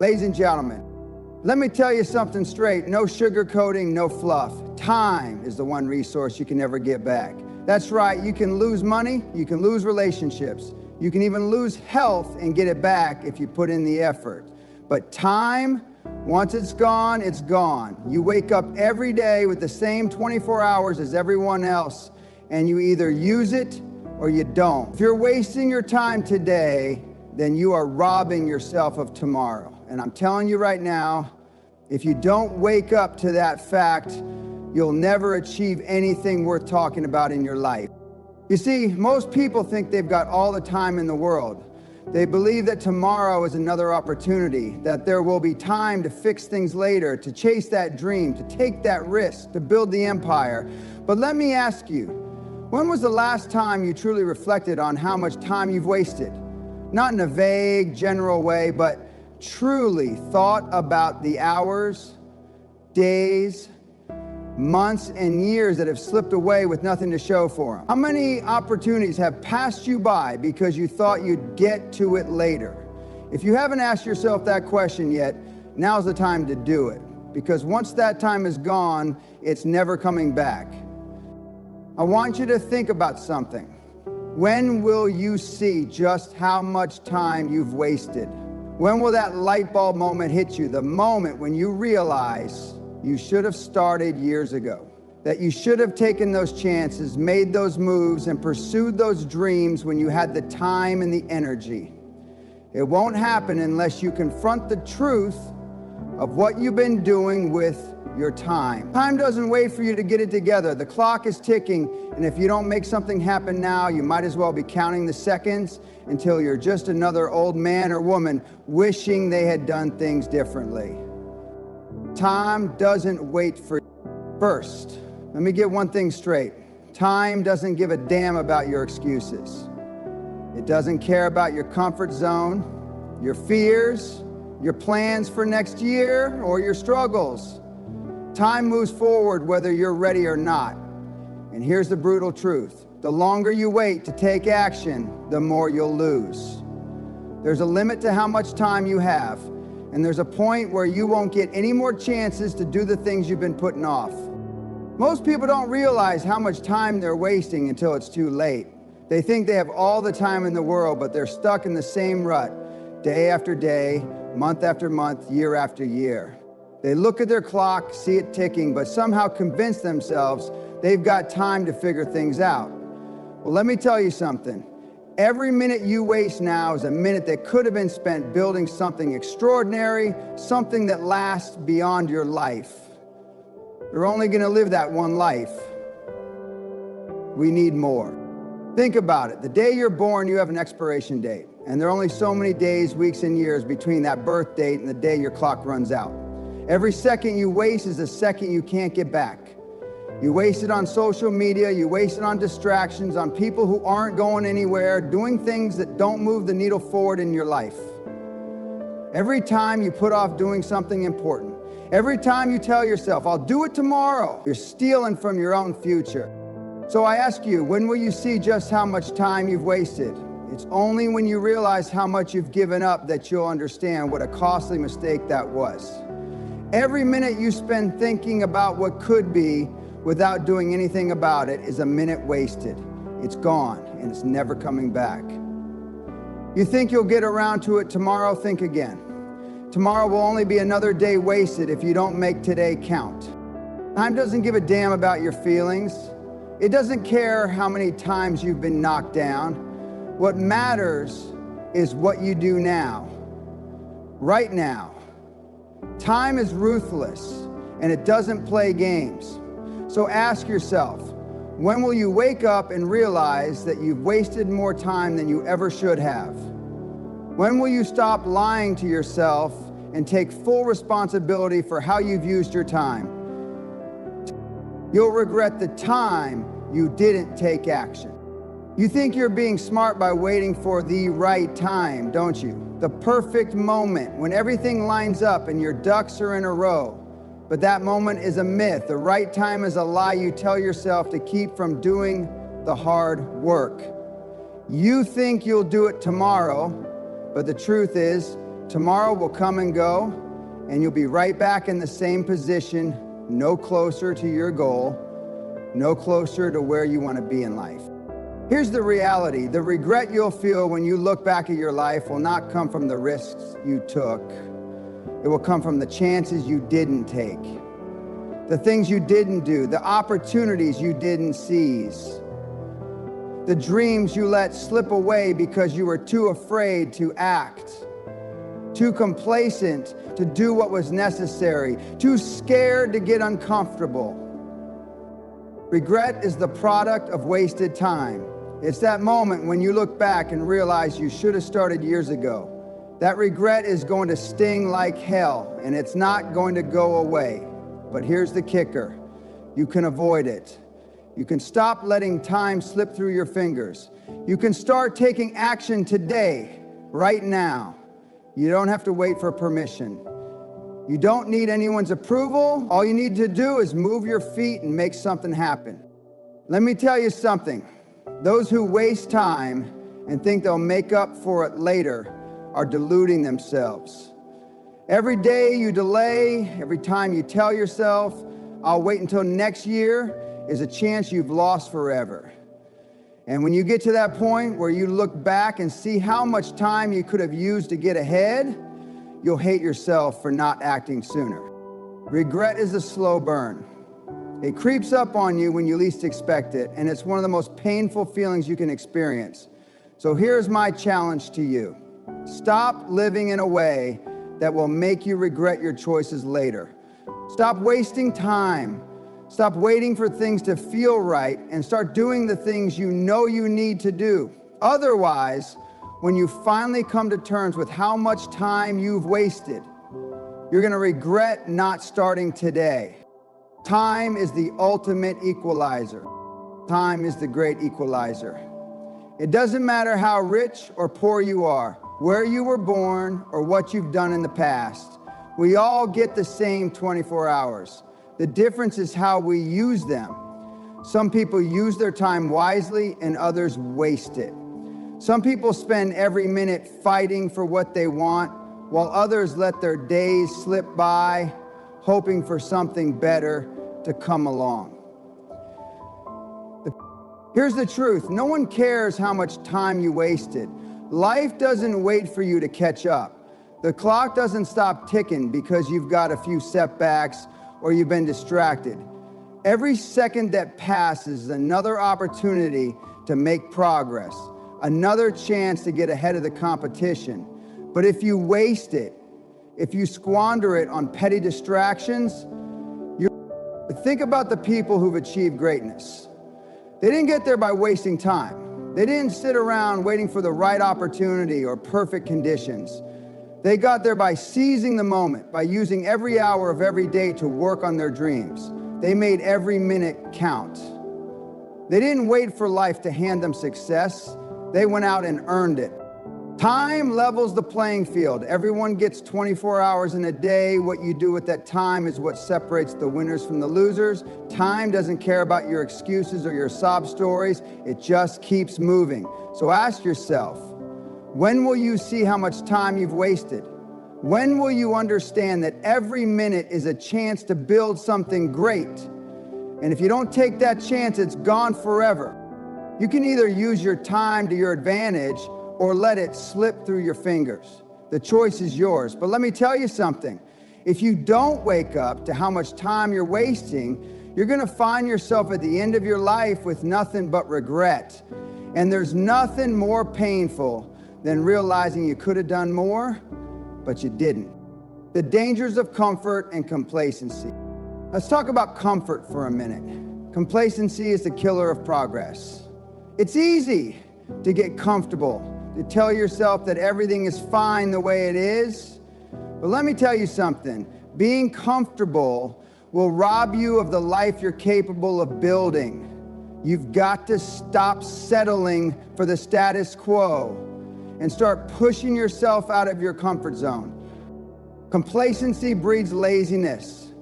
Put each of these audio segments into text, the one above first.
Ladies and gentlemen, let me tell you something straight. No sugarcoating, no fluff. Time is the one resource you can never get back. That's right, you can lose money, you can lose relationships, you can even lose health and get it back if you put in the effort. But time, once it's gone, it's gone. You wake up every day with the same 24 hours as everyone else, and you either use it or you don't. If you're wasting your time today, then you are robbing yourself of tomorrow. And I'm telling you right now, if you don't wake up to that fact, you'll never achieve anything worth talking about in your life. You see, most people think they've got all the time in the world. They believe that tomorrow is another opportunity, that there will be time to fix things later, to chase that dream, to take that risk, to build the empire. But let me ask you, when was the last time you truly reflected on how much time you've wasted? Not in a vague, general way, but truly thought about the hours, days, months, and years that have slipped away with nothing to show for them. How many opportunities have passed you by because you thought you'd get to it later? If you haven't asked yourself that question yet, now's the time to do it. Because once that time is gone, it's never coming back. I want you to think about something. When will you see just how much time you've wasted? When will that light bulb moment hit you? The moment when you realize you should have started years ago. That you should have taken those chances, made those moves, and pursued those dreams when you had the time and the energy. It won't happen unless you confront the truth of what you've been doing with your time. Time doesn't wait for you to get it together. The clock is ticking, and if you don't make something happen now, you might as well be counting the seconds until you're just another old man or woman wishing they had done things differently. Time doesn't wait for you. First, let me get one thing straight. Time doesn't give a damn about your excuses. It doesn't care about your comfort zone, your fears, your plans for next year, or your struggles. Time moves forward whether you're ready or not. And here's the brutal truth. The longer you wait to take action, the more you'll lose. There's a limit to how much time you have, and there's a point where you won't get any more chances to do the things you've been putting off. Most people don't realize how much time they're wasting until it's too late. They think they have all the time in the world, but they're stuck in the same rut, day after day, month after month, year after year. They look at their clock, see it ticking, but somehow convince themselves they've got time to figure things out. Well, let me tell you something. Every minute you waste now is a minute that could have been spent building something extraordinary, something that lasts beyond your life. You're only going to live that one life. We need more. Think about it. The day you're born, you have an expiration date. And there are only so many days, weeks, and years between that birth date and the day your clock runs out. Every second you waste is a second you can't get back. You waste it on social media, you waste it on distractions, on people who aren't going anywhere, doing things that don't move the needle forward in your life. Every time you put off doing something important, every time you tell yourself, I'll do it tomorrow, you're stealing from your own future. So I ask you, when will you see just how much time you've wasted? It's only when you realize how much you've given up that you'll understand what a costly mistake that was. Every minute you spend thinking about what could be without doing anything about it is a minute wasted. It's gone, and it's never coming back. You think you'll get around to it tomorrow? Think again. Tomorrow will only be another day wasted if you don't make today count. Time doesn't give a damn about your feelings. It doesn't care how many times you've been knocked down. What matters is what you do now, right now. Time is ruthless, and it doesn't play games. So ask yourself, when will you wake up and realize that you've wasted more time than you ever should have? When will you stop lying to yourself and take full responsibility for how you've used your time? You'll regret the time you didn't take action. You think you're being smart by waiting for the right time, don't you? The perfect moment when everything lines up and your ducks are in a row. But that moment is a myth. The right time is a lie you tell yourself to keep from doing the hard work. You think you'll do it tomorrow, but the truth is, Tomorrow will come and go, and you'll be right back in the same position, no closer to your goal, no closer to where you want to be in life. Here's the reality. The regret you'll feel when you look back at your life will not come from the risks you took. It will come from the chances you didn't take, the things you didn't do, the opportunities you didn't seize, the dreams you let slip away because you were too afraid to act, too complacent to do what was necessary, too scared to get uncomfortable. Regret is the product of wasted time. It's that moment when you look back and realize you should have started years ago. That regret is going to sting like hell, and it's not going to go away. But here's the kicker. You can avoid it. You can stop letting time slip through your fingers. You can start taking action today, right now. You don't have to wait for permission. You don't need anyone's approval. All you need to do is move your feet and make something happen. Let me tell you something. Those who waste time and think they'll make up for it later are deluding themselves. Every day you delay, every time you tell yourself, I'll wait until next year, is a chance you've lost forever. And when you get to that point where you look back and see how much time you could have used to get ahead, you'll hate yourself for not acting sooner. Regret is a slow burn. It creeps up on you when you least expect it, and it's one of the most painful feelings you can experience. So here's my challenge to you. Stop living in a way that will make you regret your choices later. Stop wasting time. Stop waiting for things to feel right and start doing the things you know you need to do. Otherwise, when you finally come to terms with how much time you've wasted, you're going to regret not starting today. Time is the ultimate equalizer. Time is the great equalizer. It doesn't matter how rich or poor you are, where you were born, or what you've done in the past. We all get the same 24 hours. The difference is how we use them. Some people use their time wisely and others waste it. Some people spend every minute fighting for what they want, while others let their days slip by, hoping for something better to come along. Here's the truth. No one cares how much time you wasted. Life doesn't wait for you to catch up. The clock doesn't stop ticking because you've got a few setbacks or you've been distracted. Every second that passes is another opportunity to make progress, another chance to get ahead of the competition. But if you waste it, if you squander it on petty distractions, think about the people who've achieved greatness. They didn't get there by wasting time. They didn't sit around waiting for the right opportunity or perfect conditions. They got there by seizing the moment, by using every hour of every day to work on their dreams. They made every minute count. They didn't wait for life to hand them success. They went out and earned it. Time levels the playing field. Everyone gets 24 hours in a day. What you do with that time is what separates the winners from the losers. Time doesn't care about your excuses or your sob stories. It just keeps moving. So ask yourself, when will you see how much time you've wasted? When will you understand that every minute is a chance to build something great? And if you don't take that chance, it's gone forever. You can either use your time to your advantage or let it slip through your fingers. The choice is yours. But let me tell you something. If you don't wake up to how much time you're wasting, you're gonna find yourself at the end of your life with nothing but regret. And there's nothing more painful than realizing you could have done more, but you didn't. The dangers of comfort and complacency. Let's talk about comfort for a minute. Complacency is the killer of progress. It's easy to get comfortable, to tell yourself that everything is fine the way it is. But let me tell you something. Being comfortable will rob you of the life you're capable of building. You've got to stop settling for the status quo and start pushing yourself out of your comfort zone. Complacency breeds laziness.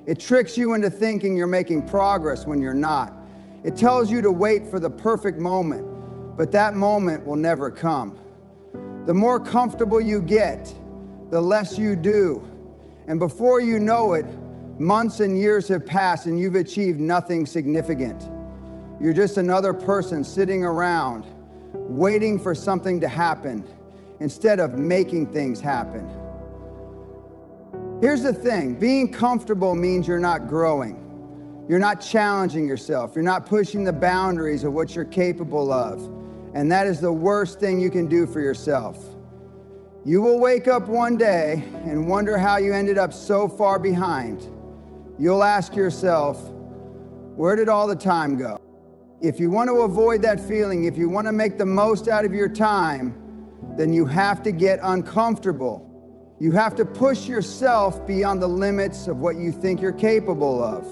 It tricks you into thinking you're making progress when you're not. It tells you to wait for the perfect moment, but that moment will never come. The more comfortable you get, the less you do. And before you know it, months and years have passed and you've achieved nothing significant. You're just another person sitting around waiting for something to happen instead of making things happen. Here's the thing, being comfortable means you're not growing. You're not challenging yourself. You're not pushing the boundaries of what you're capable of. And that is the worst thing you can do for yourself. You will wake up one day and wonder how you ended up so far behind. You'll ask yourself, where did all the time go? If you want to avoid that feeling, if you want to make the most out of your time, then you have to get uncomfortable. You have to push yourself beyond the limits of what you think you're capable of.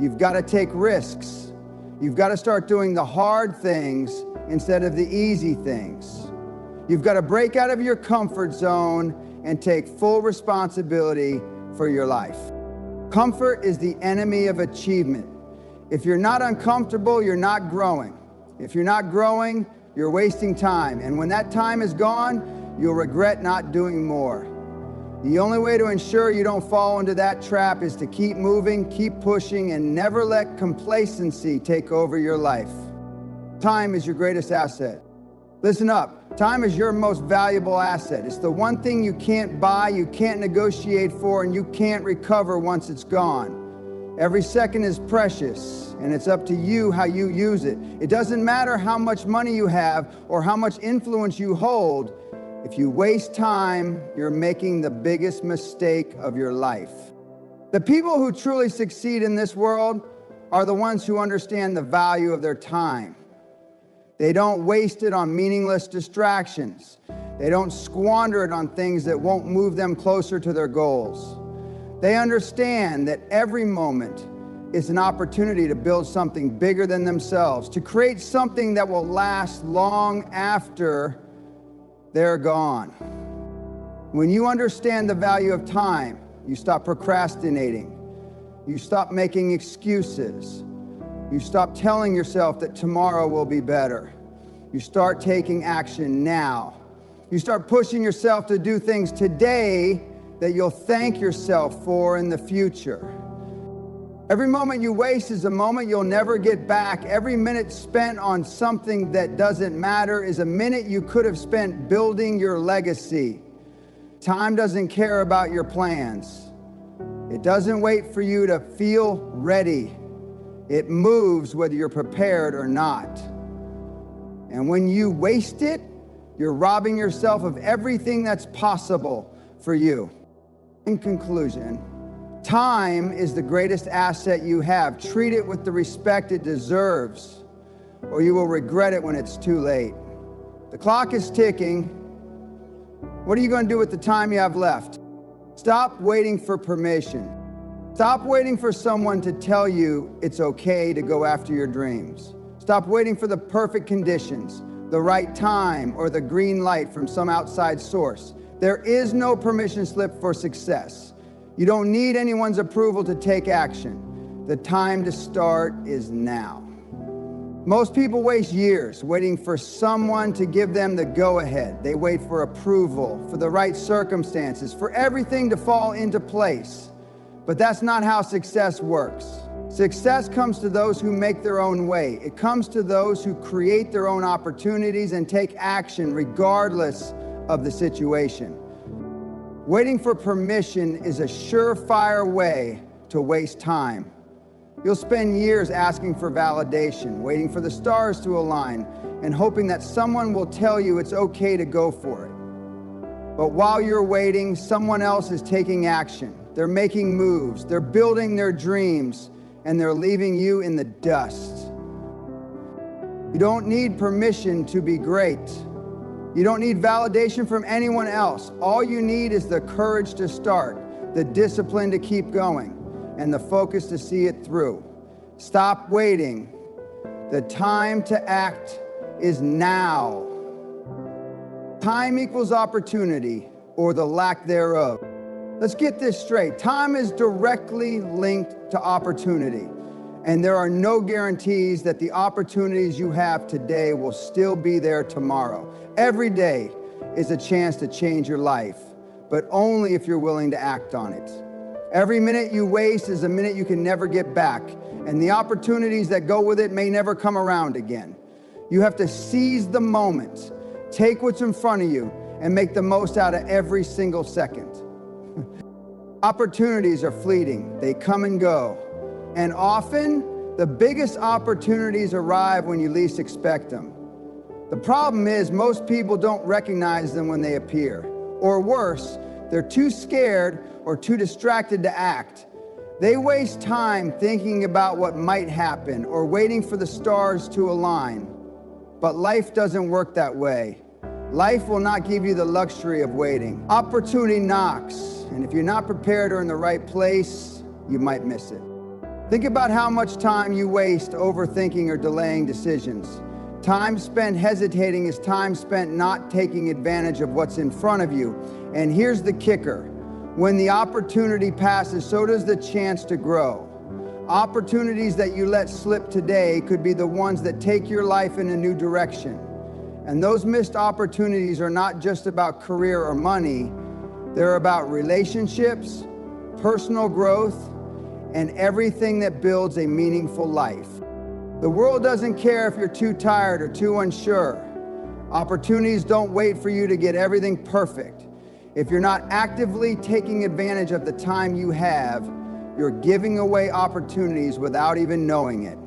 You've got to take risks. You've got to start doing the hard things instead of the easy things. You've got to break out of your comfort zone and take full responsibility for your life. Comfort is the enemy of achievement. If you're not uncomfortable, you're not growing. If you're not growing, you're wasting time. And when that time is gone, you'll regret not doing more. The only way to ensure you don't fall into that trap is to keep moving, keep pushing, and never let complacency take over your life. Time is your greatest asset. Listen up, time is your most valuable asset. It's the one thing you can't buy, you can't negotiate for, and you can't recover once it's gone. Every second is precious, and it's up to you how you use it. It doesn't matter how much money you have or how much influence you hold. If you waste time, you're making the biggest mistake of your life. The people who truly succeed in this world are the ones who understand the value of their time. They don't waste it on meaningless distractions. They don't squander it on things that won't move them closer to their goals. They understand that every moment is an opportunity to build something bigger than themselves, to create something that will last long after they're gone. When you understand the value of time, you stop procrastinating. You stop making excuses. You stop telling yourself that tomorrow will be better. You start taking action now. You start pushing yourself to do things today that you'll thank yourself for in the future. Every moment you waste is a moment you'll never get back. Every minute spent on something that doesn't matter is a minute you could have spent building your legacy. Time doesn't care about your plans. It doesn't wait for you to feel ready. It moves whether you're prepared or not. And when you waste it, you're robbing yourself of everything that's possible for you. In conclusion, time is the greatest asset you have. Treat it with the respect it deserves, or you will regret it when it's too late. The clock is ticking. What are you going to do with the time you have left? Stop waiting for permission. Stop waiting for someone to tell you it's okay to go after your dreams. Stop waiting for the perfect conditions, the right time, or the green light from some outside source. There is no permission slip for success. You don't need anyone's approval to take action. The time to start is now. Most people waste years waiting for someone to give them the go-ahead. They wait for approval, for the right circumstances, for everything to fall into place. But that's not how success works. Success comes to those who make their own way. It comes to those who create their own opportunities and take action regardless of the situation. Waiting for permission is a surefire way to waste time. You'll spend years asking for validation, waiting for the stars to align, and hoping that someone will tell you it's okay to go for it. But while you're waiting, someone else is taking action. They're making moves, they're building their dreams, and they're leaving you in the dust. You don't need permission to be great. You don't need validation from anyone else. All you need is the courage to start, the discipline to keep going, and the focus to see it through. Stop waiting. The time to act is now. Time equals opportunity, or the lack thereof. Let's get this straight. Time is directly linked to opportunity, and there are no guarantees that the opportunities you have today will still be there tomorrow. Every day is a chance to change your life, but only if you're willing to act on it. Every minute you waste is a minute you can never get back, and the opportunities that go with it may never come around again. You have to seize the moment, take what's in front of you, and make the most out of every single second. Opportunities are fleeting, they come and go, and often the biggest opportunities arrive when you least expect them. The problem is most people don't recognize them when they appear, or worse, they're too scared or too distracted to act. They waste time thinking about what might happen or waiting for the stars to align. But life doesn't work that way. Life will not give you the luxury of waiting. Opportunity knocks, and if you're not prepared or in the right place, you might miss it. Think about how much time you waste overthinking or delaying decisions. Time spent hesitating is time spent not taking advantage of what's in front of you. And here's the kicker. When the opportunity passes, so does the chance to grow. Opportunities that you let slip today could be the ones that take your life in a new direction. And those missed opportunities are not just about career or money. They're about relationships, personal growth, and everything that builds a meaningful life. The world doesn't care if you're too tired or too unsure. Opportunities don't wait for you to get everything perfect. If you're not actively taking advantage of the time you have, you're giving away opportunities without even knowing it.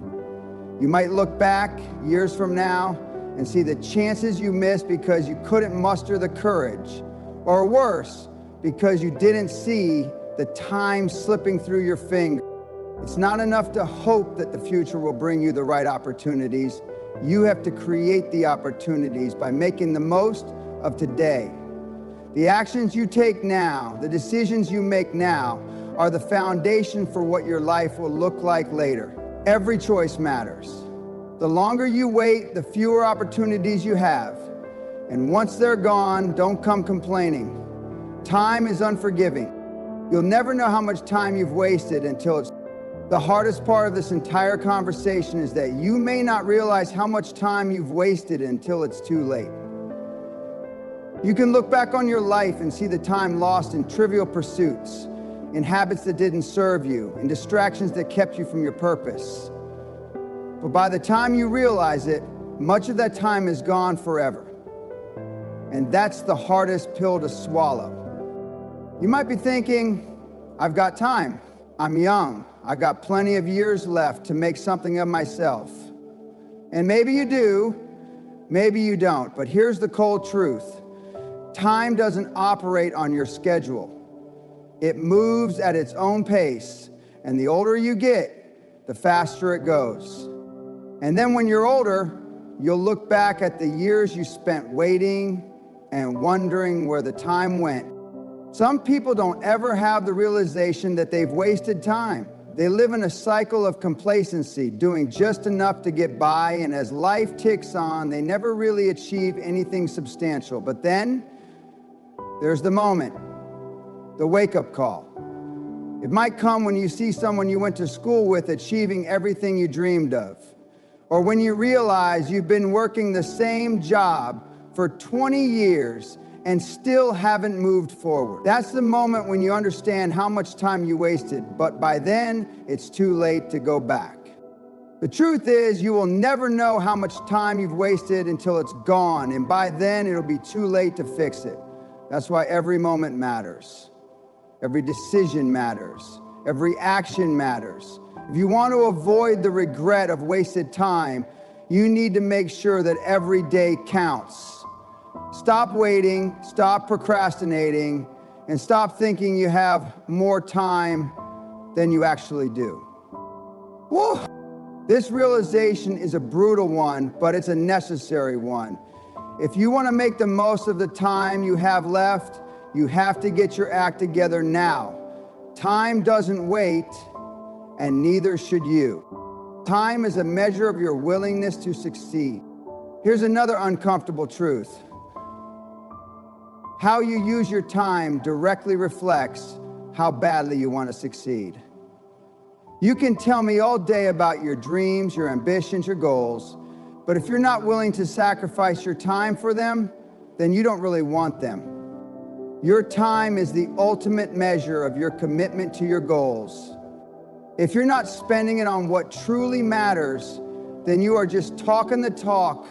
You might look back years from now and see the chances you missed because you couldn't muster the courage, or worse, because you didn't see the time slipping through your fingers. It's not enough to hope that the future will bring you the right opportunities. You have to create the opportunities by making the most of today. The actions you take now, the decisions you make now, are the foundation for what your life will look like later. Every choice matters. The longer you wait, the fewer opportunities you have. And once they're gone, don't come complaining. Time is unforgiving. You'll never know how much time you've wasted until it's... The hardest part of this entire conversation is that you may not realize how much time you've wasted until it's too late. You can look back on your life and see the time lost in trivial pursuits, in habits that didn't serve you, in distractions that kept you from your purpose. But by the time you realize it, much of that time is gone forever. And that's the hardest pill to swallow. You might be thinking, I've got time. I'm young. I've got plenty of years left to make something of myself. And maybe you do, maybe you don't. But here's the cold truth. Time doesn't operate on your schedule. It moves at its own pace. And the older you get, the faster it goes. And then when you're older, you'll look back at the years you spent waiting and wondering where the time went. Some people don't ever have the realization that they've wasted time. They live in a cycle of complacency, doing just enough to get by, and as life ticks on, they never really achieve anything substantial. But then, there's the moment, the wake-up call. It might come when you see someone you went to school with achieving everything you dreamed of, or when you realize you've been working the same job for 20 years and still haven't moved forward. That's the moment when you understand how much time you wasted, but by then, it's too late to go back. The truth is, you will never know how much time you've wasted until it's gone, and by then, it'll be too late to fix it. That's why every moment matters. Every decision matters. Every action matters. If you want to avoid the regret of wasted time, you need to make sure that every day counts. Stop waiting, stop procrastinating, and stop thinking you have more time than you actually do. Woo! This realization is a brutal one, but it's a necessary one. If you want to make the most of the time you have left, you have to get your act together now. Time doesn't wait, and neither should you. Time is a measure of your willingness to succeed. Here's another uncomfortable truth. How you use your time directly reflects how badly you want to succeed. You can tell me all day about your dreams, your ambitions, your goals, but if you're not willing to sacrifice your time for them, then you don't really want them. Your time is the ultimate measure of your commitment to your goals. If you're not spending it on what truly matters, then you are just talking the talk,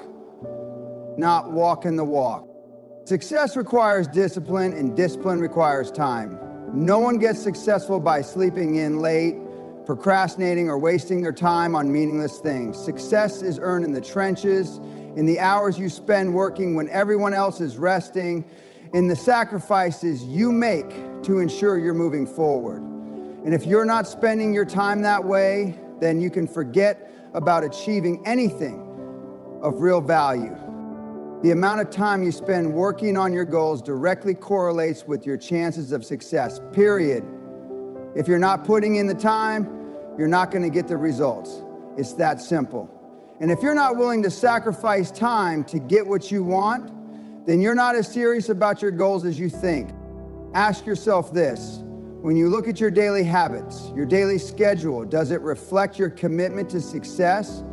not walking the walk. Success requires discipline, and discipline requires time. No one gets successful by sleeping in late, procrastinating, or wasting their time on meaningless things. Success is earned in the trenches, in the hours you spend working when everyone else is resting, in the sacrifices you make to ensure you're moving forward. And if you're not spending your time that way, then you can forget about achieving anything of real value. The amount of time you spend working on your goals directly correlates with your chances of success, period. If you're not putting in the time, you're not going to get the results. It's that simple. And if you're not willing to sacrifice time to get what you want, then you're not as serious about your goals as you think. Ask yourself this: when you look at your daily habits, your daily schedule, does it reflect your commitment to success?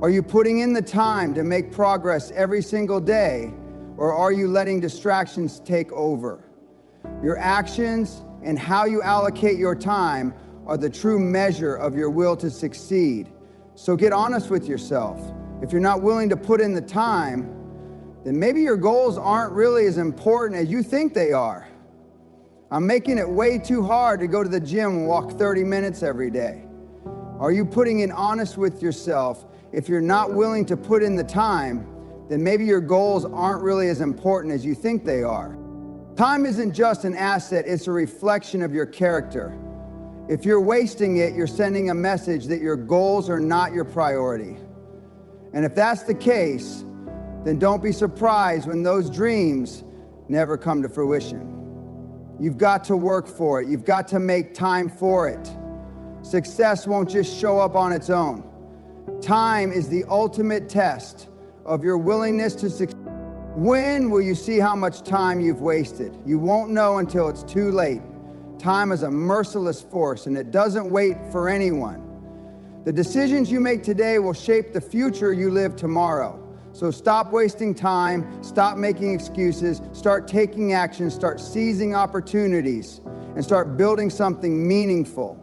Are you putting in the time to make progress every single day, or are you letting distractions take over? Your actions and how you allocate your time are the true measure of your will to succeed. So get honest with yourself. If you're not willing to put in the time, then maybe your goals aren't really as important as you think they are. I'm making it way too hard to go to the gym and walk 30 minutes every day. Are you putting in honest with yourself? If you're not willing to put in the time, then maybe your goals aren't really as important as you think they are. Time isn't just an asset, it's a reflection of your character. If you're wasting it, you're sending a message that your goals are not your priority. And if that's the case, then don't be surprised when those dreams never come to fruition. You've got to work for it. You've got to make time for it. Success won't just show up on its own. Time is the ultimate test of your willingness to succeed. When will you see how much time you've wasted? You won't know until it's too late. Time is a merciless force, and it doesn't wait for anyone. The decisions you make today will shape the future you live tomorrow. So stop wasting time, stop making excuses, start taking action, start seizing opportunities, and start building something meaningful.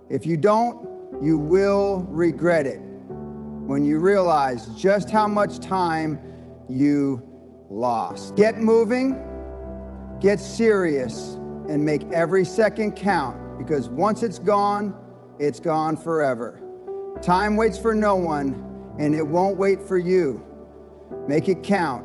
If you don't, you will regret it when you realize just how much time you lost. Get moving, get serious, and make every second count, because once it's gone forever. Time waits for no one, and it won't wait for you. Make it count.